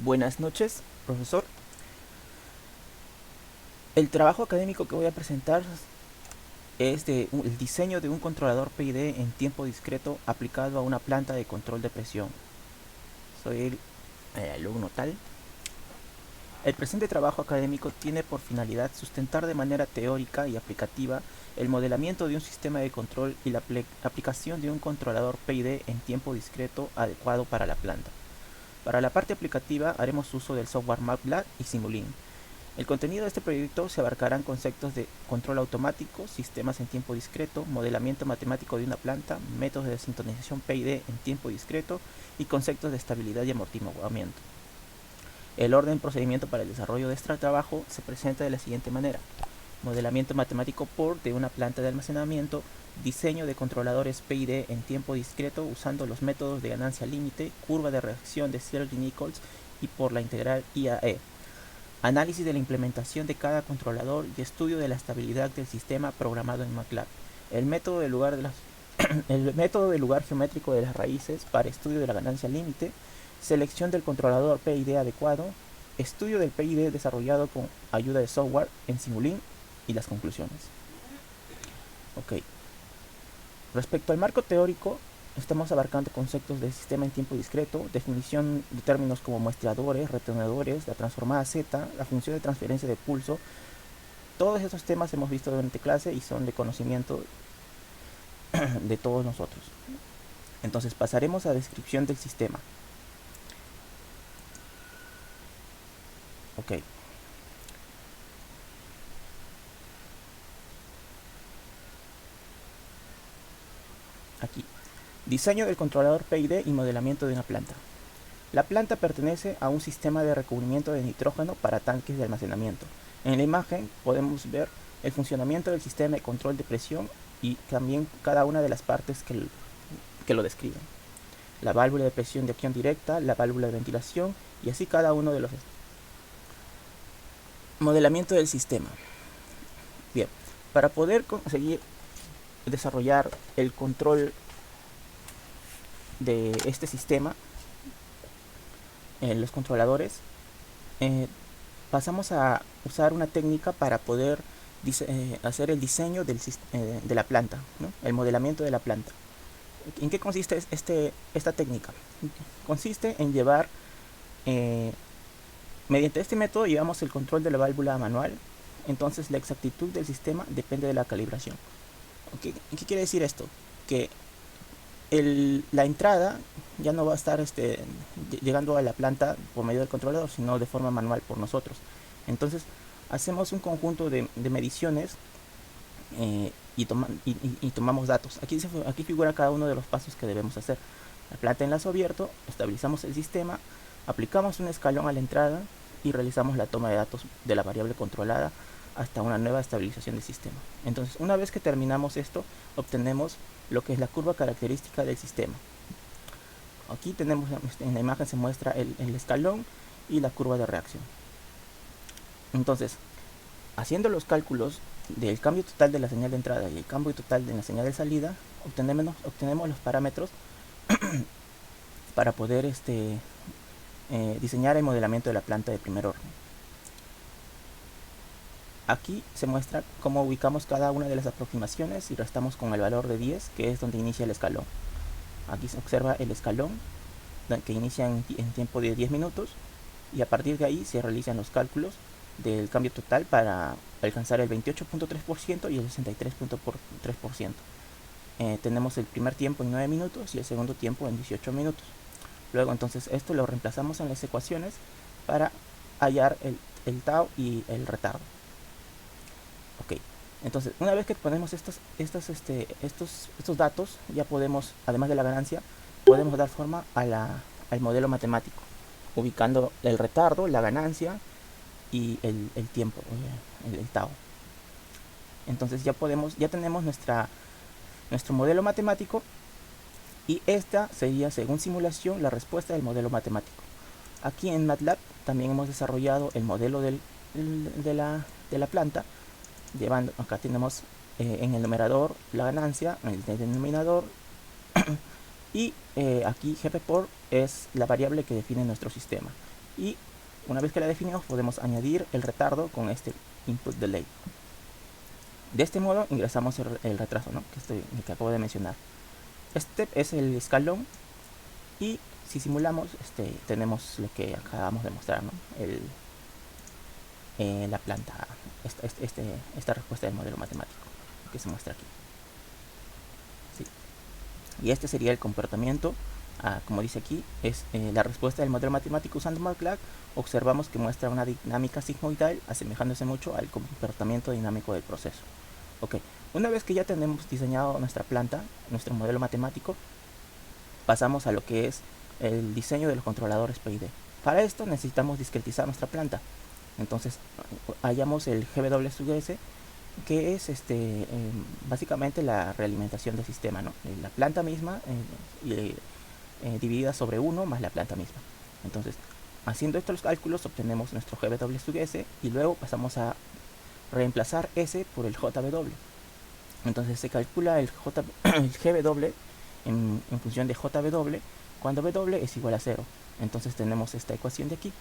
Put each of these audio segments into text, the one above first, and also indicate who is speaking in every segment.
Speaker 1: Buenas noches, profesor. El trabajo académico que voy a presentar es el diseño de un controlador PID en tiempo discreto aplicado a una planta de control de presión. Soy el alumno tal. El presente trabajo académico tiene por finalidad sustentar de manera teórica y aplicativa el modelamiento de un sistema de control y la aplicación de un controlador PID en tiempo discreto adecuado para la planta. Para la parte aplicativa haremos uso del software MATLAB y Simulink. El contenido de este proyecto se abarcarán conceptos de control automático, sistemas en tiempo discreto, modelamiento matemático de una planta, métodos de sintonización PID en tiempo discreto y conceptos de estabilidad y amortiguamiento. El orden procedimiento para el desarrollo de este trabajo se presenta de la siguiente manera: modelamiento matemático de una planta de almacenamiento, diseño de controladores PID en tiempo discreto usando los métodos de ganancia límite, curva de reacción de Stirling-Nichols y por la integral IAE. Análisis de la implementación de cada controlador y estudio de la estabilidad del sistema programado en MATLAB. El método de lugar, el método de lugar geométrico de las raíces para estudio de la ganancia límite. Selección del controlador PID adecuado. Estudio del PID desarrollado con ayuda de software en Simulink y las conclusiones. Ok. Respecto al marco teórico, estamos abarcando conceptos de sistema en tiempo discreto, definición de términos como muestreadores, retenedores, la transformada Z, la función de transferencia de pulso. Todos estos temas hemos visto durante clase y son de conocimiento de todos nosotros. Entonces pasaremos a descripción del sistema. Ok. Aquí. Diseño del controlador PID y modelamiento de una planta. La planta pertenece a un sistema de recubrimiento de nitrógeno para tanques de almacenamiento. En la imagen podemos ver el funcionamiento del sistema de control de presión y también cada una de las partes que lo describen. La válvula de presión de acción directa, la válvula de ventilación y así cada uno de los... Modelamiento del sistema. Bien, para poder conseguir desarrollar el control de este sistema en los controladores, pasamos a usar una técnica para poder hacer el diseño de la planta, ¿no? El modelamiento de la planta. ¿En qué consiste esta técnica? Consiste en llevar, mediante este método llevamos el control de la válvula manual, entonces la exactitud del sistema depende de la calibración. ¿Qué quiere decir esto? Que la entrada ya no va a estar llegando a la planta por medio del controlador, sino de forma manual por nosotros. Entonces hacemos un conjunto de mediciones y tomamos datos. Aquí figura cada uno de los pasos que debemos hacer. La planta enlazo abierto, estabilizamos el sistema, aplicamos un escalón a la entrada y realizamos la toma de datos de la variable controlada hasta una nueva estabilización del sistema. Entonces, una vez que terminamos esto, obtenemos lo que es la curva característica del sistema. Aquí tenemos, en la imagen se muestra el escalón y la curva de reacción. Entonces, haciendo los cálculos del cambio total de la señal de entrada y el cambio total de la señal de salida, obtenemos los parámetros para poder diseñar el modelamiento de la planta de primer orden. Aquí se muestra cómo ubicamos cada una de las aproximaciones y restamos con el valor de 10, que es donde inicia el escalón. Aquí se observa el escalón que inicia en tiempo de 10 minutos y a partir de ahí se realizan los cálculos del cambio total para alcanzar el 28.3% y el 63.3%. Tenemos el primer tiempo en 9 minutos y el segundo tiempo en 18 minutos. Luego entonces esto lo reemplazamos en las ecuaciones para hallar el tau y el retardo. Ok, entonces una vez que ponemos estos datos, ya podemos, además de la ganancia, podemos dar forma al modelo matemático, ubicando el retardo, la ganancia y el tiempo, el tau. Entonces ya tenemos nuestro modelo matemático y esta sería, según simulación, la respuesta del modelo matemático. Aquí en MATLAB también hemos desarrollado el modelo de la planta, llevando, acá tenemos en el numerador la ganancia, en el denominador y aquí GP por es la variable que define nuestro sistema. y una vez que la definimos podemos añadir el retardo con este input delay. De este modo ingresamos el retraso, ¿no? que acabo de mencionar. Este es el escalón y si simulamos tenemos lo que acabamos de mostrar, ¿no? La planta, esta respuesta del modelo matemático que se muestra aquí. ¿Sí? Y este sería el comportamiento, como dice aquí, es la respuesta del modelo matemático usando MATLAB. Observamos que muestra una dinámica sigmoidal asemejándose mucho al comportamiento dinámico del proceso. Ok, una vez que ya tenemos diseñado nuestra planta, nuestro modelo matemático, pasamos a lo que es el diseño de los controladores PID. Para esto necesitamos discretizar nuestra planta. Entonces hallamos el GWS, que es básicamente la realimentación del sistema, ¿no? La planta misma dividida sobre 1 más la planta misma. Entonces, haciendo estos cálculos obtenemos nuestro GWS y luego pasamos a reemplazar S por el JW. Entonces se calcula el GW en función de JW cuando W es igual a 0. Entonces tenemos esta ecuación de aquí.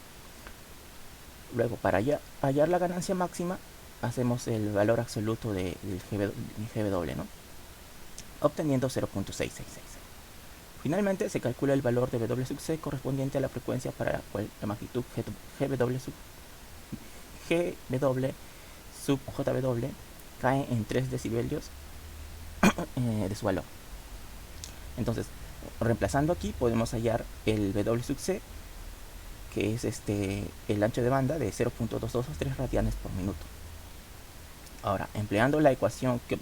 Speaker 1: Luego, para hallar la ganancia máxima, hacemos el valor absoluto del GW, ¿no? Obteniendo 0.666. Finalmente, se calcula el valor de W sub C correspondiente a la frecuencia para la cual la magnitud GW sub JW cae en 3 decibelios de su valor. Entonces, reemplazando aquí, podemos hallar el W sub C, que es el ancho de banda de 0.2223 radianes por minuto. Ahora, empleando la ecuación que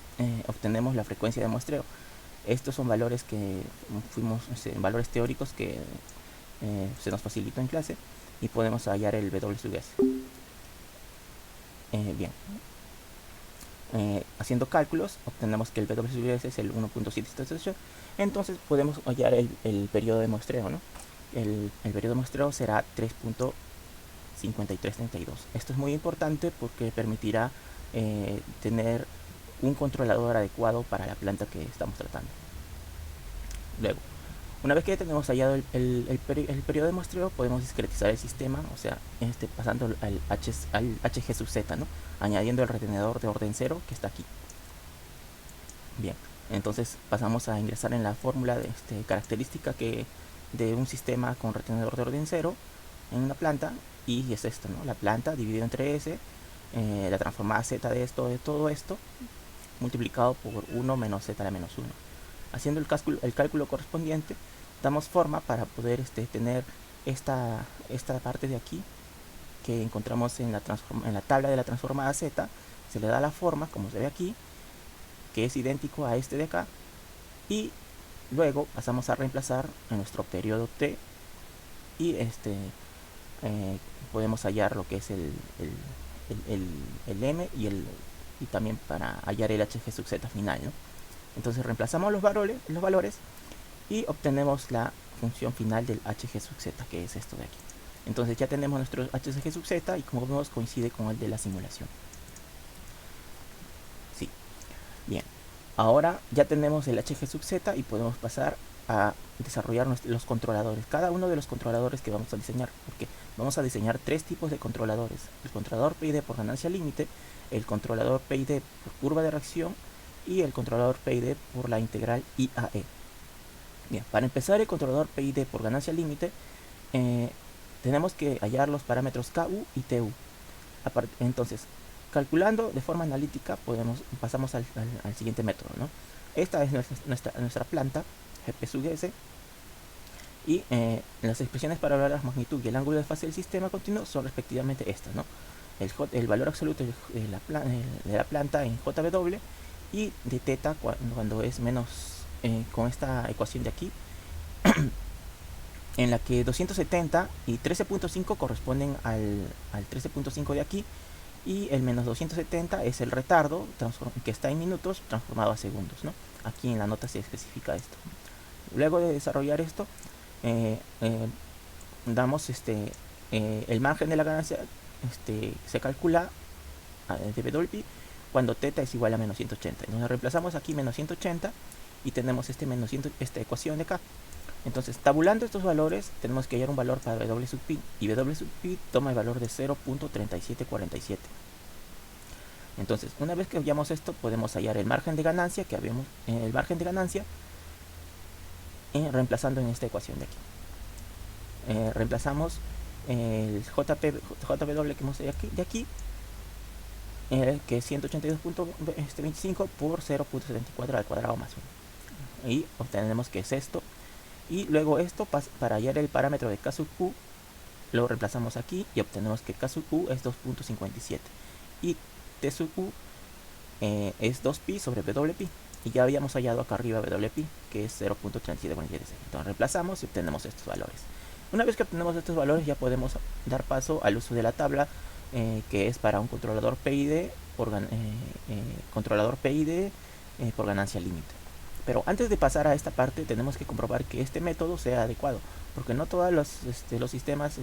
Speaker 1: obtenemos la frecuencia de muestreo. Estos son valores que valores teóricos que se nos facilitó en clase y podemos hallar el W sub S. Bien. Haciendo cálculos, obtenemos que el W sub S es el 1.778. Entonces podemos hallar el periodo de muestreo, ¿no? El periodo de muestreo será 3.5332. Esto es muy importante porque permitirá tener un controlador adecuado para la planta que estamos tratando. Luego, una vez que tenemos hallado el periodo de muestreo, podemos discretizar el sistema, o sea, pasando al HG sub Z, ¿no? Añadiendo el retenedor de orden 0 que está aquí. Bien, entonces pasamos a ingresar en la fórmula de característica de un sistema con retenedor de orden 0 en una planta, y es esto, ¿no? La planta dividido entre S, la transformada Z de todo esto, multiplicado por 1 menos Z a la menos 1. Haciendo el cálculo correspondiente, damos forma para poder tener esta parte de aquí que encontramos en la tabla de la transformada Z. Se le da la forma, como se ve aquí, que es idéntico a este de acá, y luego pasamos a reemplazar en nuestro periodo T y podemos hallar lo que es el M y también para hallar el HG sub Z final, ¿no? Entonces reemplazamos los valores y obtenemos la función final del HG sub Z, que es esto de aquí. Entonces ya tenemos nuestro HG sub Z y como vemos coincide con el de la simulación. Sí, bien. Ahora ya tenemos el HG sub Z y podemos pasar a desarrollar los controladores. Cada uno de los controladores que vamos a diseñar, porque vamos a diseñar 3 tipos de controladores: el controlador PID por ganancia límite, el controlador PID por curva de reacción y el controlador PID por la integral IAE. Bien, para empezar el controlador PID por ganancia límite, tenemos que hallar los parámetros KU y TU. Entonces, calculando de forma analítica, pasamos al siguiente método, ¿no? Esta es nuestra planta, GP sub S, y las expresiones para hablar de la magnitud y el ángulo de fase del sistema continuo son respectivamente estas, ¿no? El valor absoluto de la planta en JW y de teta cuando es menos, con esta ecuación de aquí, en la que 270 y 13.5 corresponden al 13.5 de aquí, y el menos 270 es el retardo que está en minutos transformado a segundos, ¿no? Aquí en la nota se especifica esto. Luego de desarrollar esto, damos el margen de la ganancia, se calcula de WP cuando teta es igual a menos 180. Entonces reemplazamos aquí menos 180 y tenemos esta ecuación de acá. Entonces, tabulando estos valores, tenemos que hallar un valor para W sub pi, y W sub pi toma el valor de 0.3747. Entonces, una vez que hallamos esto, podemos hallar el margen de ganancia que habíamos, reemplazando en esta ecuación de aquí. Reemplazamos el JW que hemos de aquí, que es 182.25 por 0.74 al cuadrado más 1. Y obtenemos que es esto. Y luego esto, para hallar el parámetro de K sub Q, lo reemplazamos aquí y obtenemos que K sub Q es 2.57. Y T sub Q es 2pi sobre WPi. Y ya habíamos hallado acá arriba WPi, que es 0.3747. Entonces reemplazamos y obtenemos estos valores. Una vez que obtenemos estos valores, ya podemos dar paso al uso de la tabla, que es para un controlador PID por ganancia límite. Pero antes de pasar a esta parte, tenemos que comprobar que este método sea adecuado, porque no todos los sistemas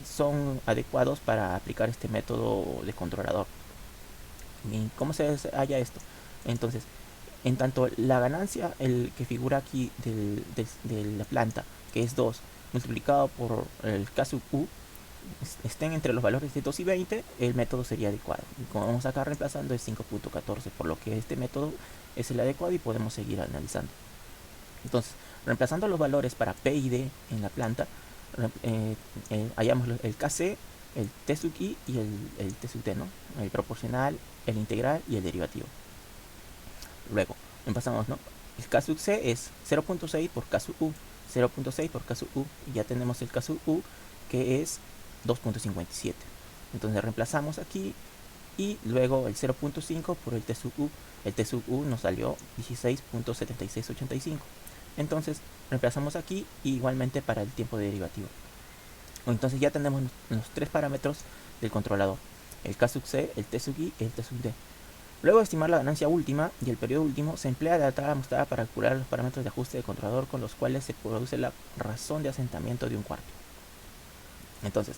Speaker 1: son adecuados para aplicar este método de controlador. ¿Y cómo se halla esto? Entonces, en tanto la ganancia, el que figura aquí de la planta, que es 2, multiplicado por el K sub U, estén entre los valores de 2 y 20, el método sería adecuado. Y como vamos acá reemplazando es 5.14, por lo que este método es el adecuado y podemos seguir analizando. Entonces, reemplazando los valores para P y D en la planta, hallamos el KC, el T sub I y el T sub D, ¿no? El proporcional, el integral y el derivativo. Luego, empezamos, ¿no? El K sub C es 0.6 por K sub U, 0.6 por K sub U, y ya tenemos el K sub U, que es 2.57. Entonces reemplazamos aquí y luego el 0.5 por el T sub U. El T sub U nos salió 16.7685. Entonces reemplazamos aquí y igualmente para el tiempo de derivativo. Entonces ya tenemos los tres parámetros del controlador: el K sub C, el T sub I y el T sub D. Luego de estimar la ganancia última y el periodo último, se emplea la tabla mostrada para calcular los parámetros de ajuste del controlador con los cuales se produce la razón de asentamiento de un cuarto. Entonces,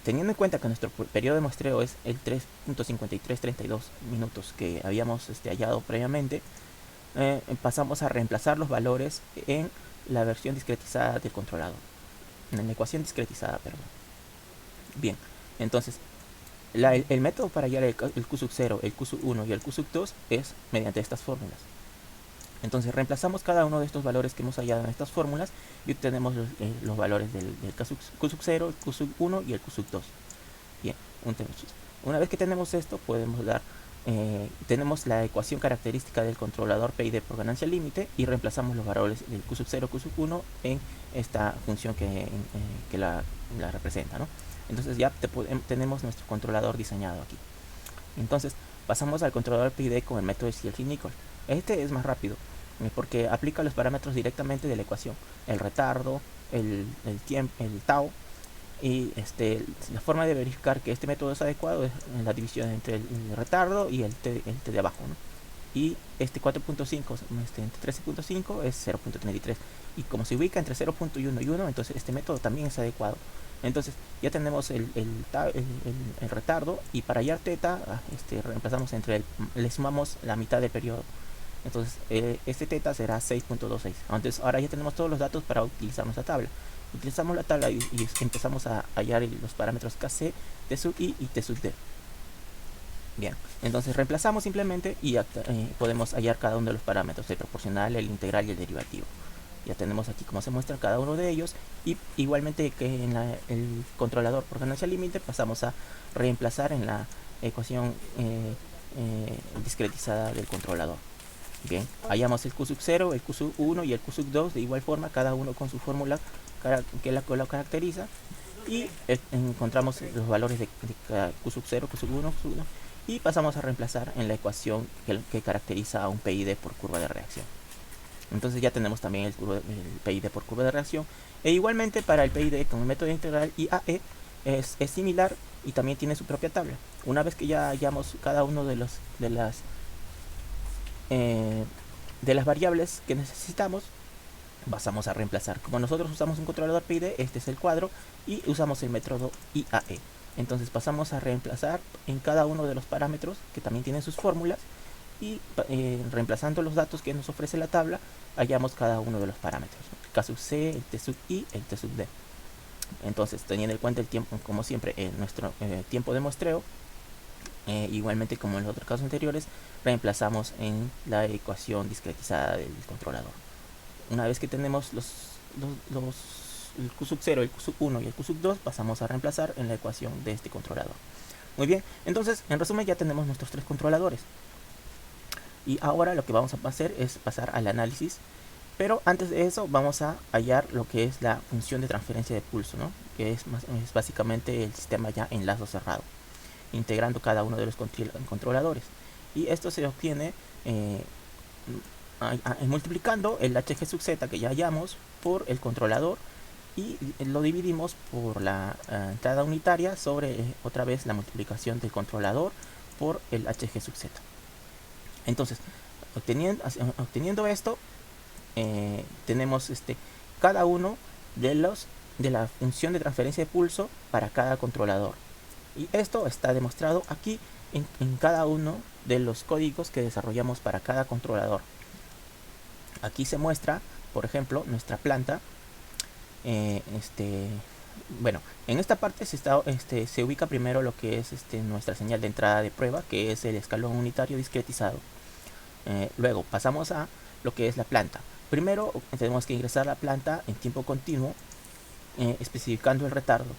Speaker 1: teniendo en cuenta que nuestro periodo de muestreo es el 3.5332 minutos que habíamos hallado previamente, pasamos a reemplazar los valores en la versión discretizada del controlador, en la ecuación discretizada, perdón. Bien, entonces el método para hallar el Q sub 0, el Q sub 1 y el Q sub 2 es mediante estas fórmulas. Entonces reemplazamos cada uno de estos valores que hemos hallado en estas fórmulas y obtenemos los valores del Q sub 0, el Q sub 1 y el Q sub 2. Bien, una vez que tenemos esto, podemos dar, tenemos la ecuación característica del controlador PID por ganancia límite y reemplazamos los valores del Q sub 0, Q sub 1 en esta función que la representa, ¿no? Entonces ya tenemos nuestro controlador diseñado aquí. Entonces pasamos al controlador PID con el método de Stieltjes-Nichols. Este es más rápido porque aplica los parámetros directamente de la ecuación: el retardo, el tiempo, el tau. Y la forma de verificar que este método es adecuado es la división entre el retardo y el t de abajo, ¿no? Y 4.5 entre 13.5 es 0.33, y como se ubica entre 0.1 y 1, entonces este método también es adecuado. Entonces ya tenemos el retardo, y para hallar teta reemplazamos le sumamos la mitad del periodo. Entonces este teta será 6.26. Entonces ahora ya tenemos todos los datos para utilizar nuestra tabla. Utilizamos la tabla y empezamos a hallar los parámetros KC, T sub I y T sub D. Bien, entonces reemplazamos simplemente y podemos hallar cada uno de los parámetros: el proporcional, el integral y el derivativo. Ya tenemos aquí cómo se muestra cada uno de ellos, y igualmente que en el controlador por ganancia límite pasamos a reemplazar en la ecuación discretizada del controlador. Bien, hallamos el Q sub 0, el Q sub 1 y el Q sub 2 de igual forma, cada uno con su fórmula que lo caracteriza, y encontramos los valores de Q sub 0, Q sub 1, Q sub 1, y pasamos a reemplazar en la ecuación que caracteriza a un PID por curva de reacción. Entonces ya tenemos también el PID por curva de reacción, e igualmente para el PID con el método integral IAE es similar y también tiene su propia tabla. Una vez que ya hallamos cada uno de las variables que necesitamos, pasamos a reemplazar. Como nosotros usamos un controlador PID, este es el cuadro, y usamos el método IAE. Entonces pasamos a reemplazar en cada uno de los parámetros que también tienen sus fórmulas, y reemplazando los datos que nos ofrece la tabla, hallamos cada uno de los parámetros, ¿no? El K sub C, el T sub I, el T sub D. Entonces, teniendo en cuenta el tiempo, como siempre, nuestro tiempo de muestreo, igualmente como en los otros casos anteriores, reemplazamos en la ecuación discretizada del controlador. Una vez que tenemos el Q sub 0, el Q sub 1 y el Q sub 2, pasamos a reemplazar en la ecuación de este controlador. Muy bien, entonces en resumen ya tenemos nuestros tres controladores. Y ahora lo que vamos a hacer es pasar al análisis. Pero antes de eso vamos a hallar lo que es la función de transferencia de pulso, ¿no? Que es básicamente el sistema ya en lazo cerrado, integrando cada uno de los controladores. Y esto se obtiene multiplicando el hg sub z que ya hallamos por el controlador y lo dividimos por la entrada unitaria sobre otra vez la multiplicación del controlador por el hg sub z. Entonces, obteniendo esto, tenemos cada uno de la función de transferencia de pulso para cada controlador. Y esto está demostrado aquí en cada uno de los códigos que desarrollamos para cada controlador. Aquí se muestra, por ejemplo, nuestra planta. Bueno, en esta parte se ubica primero lo que es nuestra señal de entrada de prueba, que es el escalón unitario discretizado. Luego pasamos a lo que es la planta. Primero tenemos que ingresar la planta en tiempo continuo, especificando el retardo.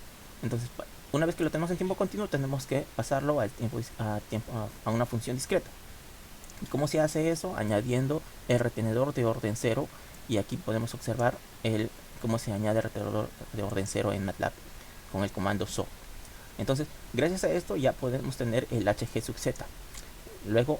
Speaker 1: Entonces, una vez que lo tenemos en tiempo continuo, tenemos que pasarlo a una función discreta. ¿Y cómo se hace eso? Añadiendo el retenedor de orden 0. Y aquí podemos observar cómo se añade el retenedor de orden 0 en MATLAB con el comando so. Entonces, gracias a esto ya podemos tener el hg sub z. Luego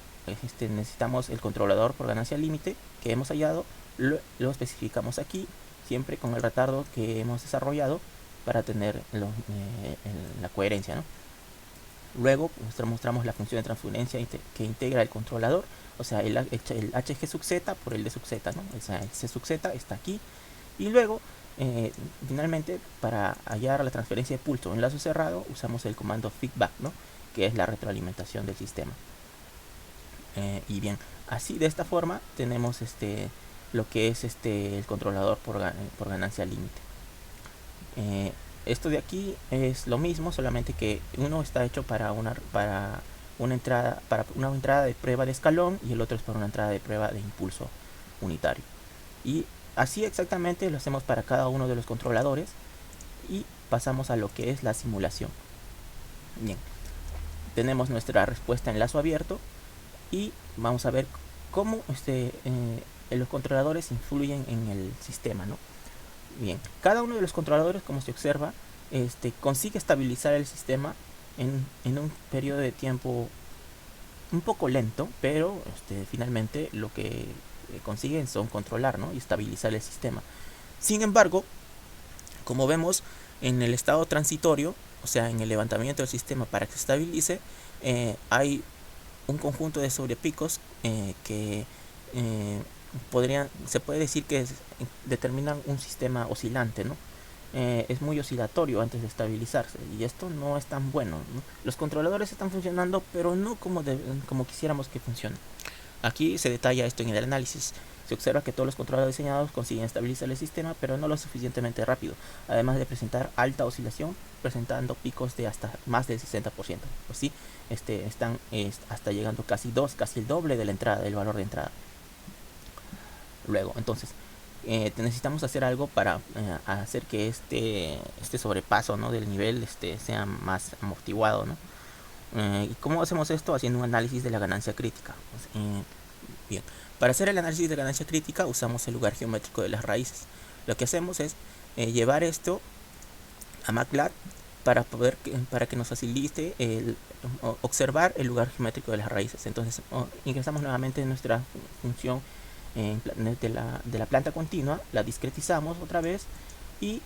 Speaker 1: necesitamos el controlador por ganancia límite que hemos hallado. Lo especificamos aquí, siempre con el retardo que hemos desarrollado para tener la coherencia, ¿no? Luego mostramos la función de transferencia que integra el controlador, o sea, el hg sub z por el d sub z, ¿no? O sea, el c sub z está aquí. Y luego, finalmente, para hallar la transferencia de pulso en lazo cerrado, usamos el comando feedback, ¿no? Que es la retroalimentación del sistema. Y bien, así de esta forma tenemos lo que es el controlador por ganancia límite. Esto de aquí es lo mismo, solamente que uno está hecho para una entrada de prueba de escalón y el otro es para una entrada de prueba de impulso unitario. Y así exactamente lo hacemos para cada uno de los controladores y pasamos a lo que es la simulación. Bien, tenemos nuestra respuesta en lazo abierto y vamos a ver cómo los controladores influyen en el sistema, ¿no? Bien, cada uno de los controladores, como se observa, consigue estabilizar el sistema en un periodo de tiempo un poco lento, pero finalmente lo que consiguen son controlar, ¿no? Y estabilizar el sistema. Sin embargo, como vemos en el estado transitorio, o sea, en el levantamiento del sistema para que se estabilice, hay un conjunto de sobrepicos que se puede decir que determinan un sistema oscilante, ¿no? Es muy oscilatorio antes de estabilizarse y esto no es tan bueno, ¿no? Los controladores están funcionando, pero no como quisiéramos que funcionen. Aquí se detalla esto en el análisis. Se observa que todos los controladores diseñados consiguen estabilizar el sistema, pero no lo suficientemente rápido, además de presentar alta oscilación, presentando picos de hasta más del 60%. Pues sí, están hasta llegando casi el doble de la entrada, del valor de entrada. Luego, entonces, necesitamos hacer algo para hacer que este sobrepaso, ¿no?, del nivel sea más amortiguado, ¿no? ¿Y cómo hacemos esto? Haciendo un análisis de la ganancia crítica. Pues, bien, para hacer el análisis de ganancia crítica usamos el lugar geométrico de las raíces. Lo que hacemos es llevar esto a MATLAB para que nos facilite observar el lugar geométrico de las raíces. Entonces ingresamos nuevamente en nuestra función de la planta continua, la discretizamos otra vez y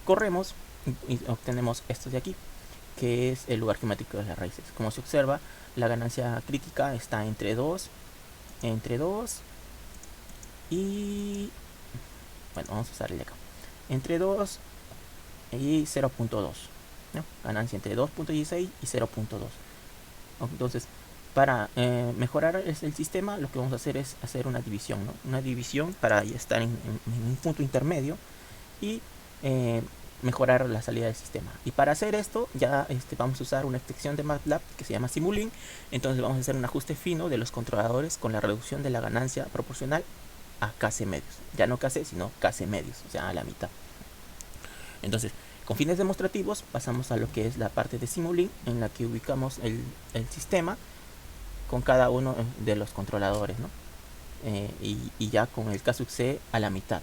Speaker 1: corremos y obtenemos esto de aquí, que es el lugar geométrico de las raíces. Como se observa, la ganancia crítica está entre 2 y... bueno, vamos a usar el de acá. Entre 2 y 0.2, ¿no? Ganancia entre 2.16 y 0.2. Entonces, Para mejorar el sistema, lo que vamos a hacer es hacer una división, ¿no? Una división para estar en un punto intermedio y mejorar la salida del sistema. Y para hacer esto ya vamos a usar una extensión de MATLAB que se llama Simulink. Entonces vamos a hacer un ajuste fino de los controladores con la reducción de la ganancia proporcional a KC medios. Ya no KC, sino KC medios, o sea, a la mitad. Entonces, con fines demostrativos pasamos a lo que es la parte de Simulink, en la que ubicamos el sistema con cada uno de los controladores, ¿no? Y ya con el K sub C a la mitad.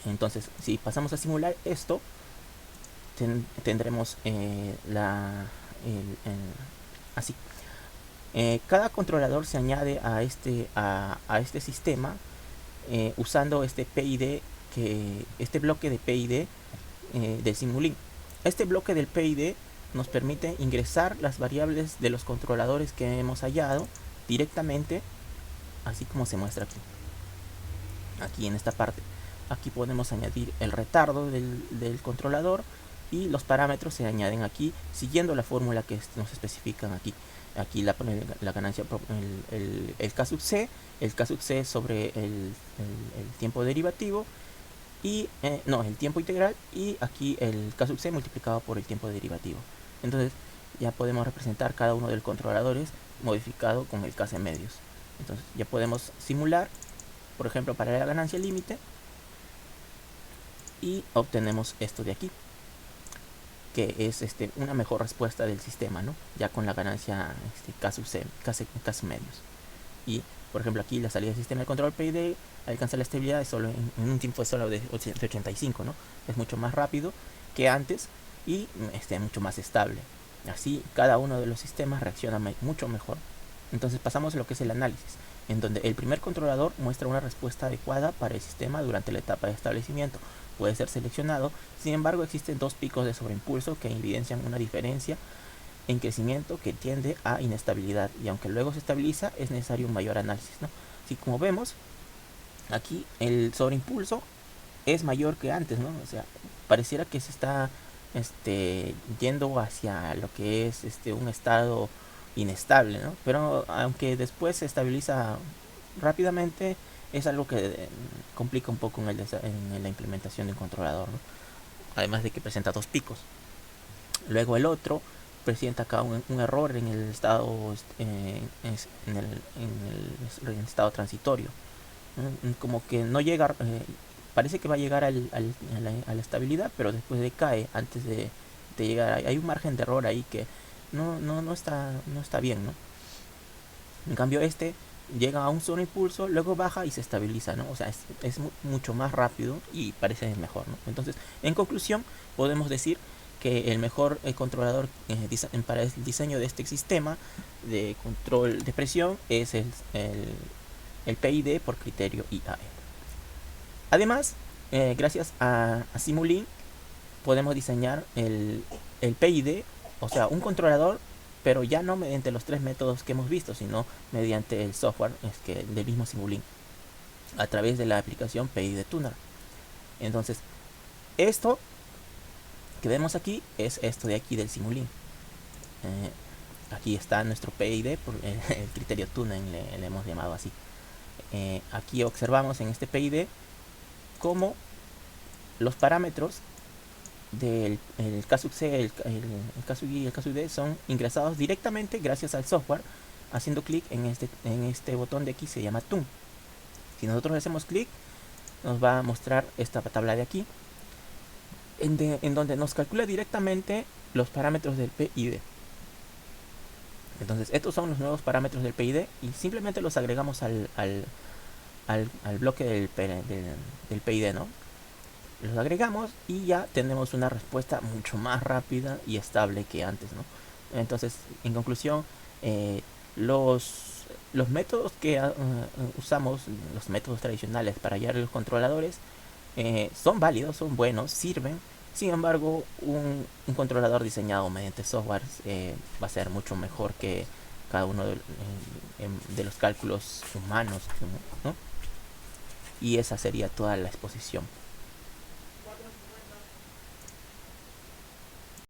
Speaker 1: Entonces, si pasamos a simular esto, tendremos así. Cada controlador se añade a este sistema usando este PID, este bloque de PID del Simulink. Este bloque del PID nos permite ingresar las variables de los controladores que hemos hallado directamente, así como se muestra aquí en esta parte. Aquí podemos añadir el retardo del controlador y los parámetros se añaden aquí siguiendo la fórmula que nos especifican aquí. Aquí la ganancia, el K sub C, sobre el tiempo derivativo y el tiempo integral, y aquí el K sub C multiplicado por el tiempo derivativo. Entonces ya podemos representar cada uno de los controladores modificado con el KC medios. Entonces ya podemos simular, por ejemplo, para la ganancia límite, y obtenemos esto de aquí, que es una mejor respuesta del sistema, ¿no? Ya con la ganancia K sub C, KC medios. Y por ejemplo aquí la salida del sistema de control PID alcanza la estabilidad solo en un tiempo solo de 85, ¿no? Es mucho más rápido que antes y mucho más estable. Así cada uno de los sistemas reacciona mucho mejor. Entonces pasamos a lo que es el análisis, en donde el primer controlador muestra una respuesta adecuada para el sistema durante la etapa de establecimiento. Puede ser seleccionado, sin embargo existen dos picos de sobreimpulso que evidencian una diferencia en crecimiento que tiende a inestabilidad, y aunque luego se estabiliza es necesario un mayor análisis, ¿no? Así como vemos aquí, el sobreimpulso es mayor que antes, ¿no? O sea, pareciera que se está yendo hacia lo que es un estado inestable, ¿no? Pero aunque después se estabiliza rápidamente, es algo que complica un poco en la implementación de un controlador, ¿no? Además de que presenta dos picos. Luego el otro presenta acá un error en el estado en el estado transitorio, como que no llega, parece que va a llegar a la estabilidad, pero después decae antes de llegar. Hay un margen de error ahí que no está bien, ¿no? En cambio llega a un solo impulso, luego baja y se estabiliza, ¿no? O sea, es mucho más rápido y parece mejor, ¿no? Entonces, en conclusión, podemos decir que el mejor controlador para el diseño de este sistema de control de presión es el PID por criterio IAE. Además, gracias a Simulink podemos diseñar el PID, o sea, un controlador, pero ya no mediante los tres métodos que hemos visto, sino mediante el software del mismo Simulink, a través de la aplicación PID Tuner. Entonces, esto que vemos aquí es esto de aquí del Simulink. Aquí está nuestro PID por el criterio Tuner, le hemos llamado así. Aquí observamos en este PID cómo los parámetros del K sub C, el K sub I y el K sub D son ingresados directamente gracias al software, haciendo clic en este botón de aquí, se llama Tun. Si nosotros hacemos clic, nos va a mostrar esta tabla de aquí, en donde nos calcula directamente los parámetros del PID. Entonces estos son los nuevos parámetros del PID y simplemente los agregamos al bloque del PID, ¿no? Los agregamos y ya tenemos una respuesta mucho más rápida y estable que antes, ¿no? Entonces, en conclusión, los métodos que usamos, los métodos tradicionales para hallar los controladores, son válidos, son buenos, sirven. Sin embargo, un controlador diseñado mediante software va a ser mucho mejor que cada uno de los cálculos humanos, ¿no? Y esa sería toda la exposición.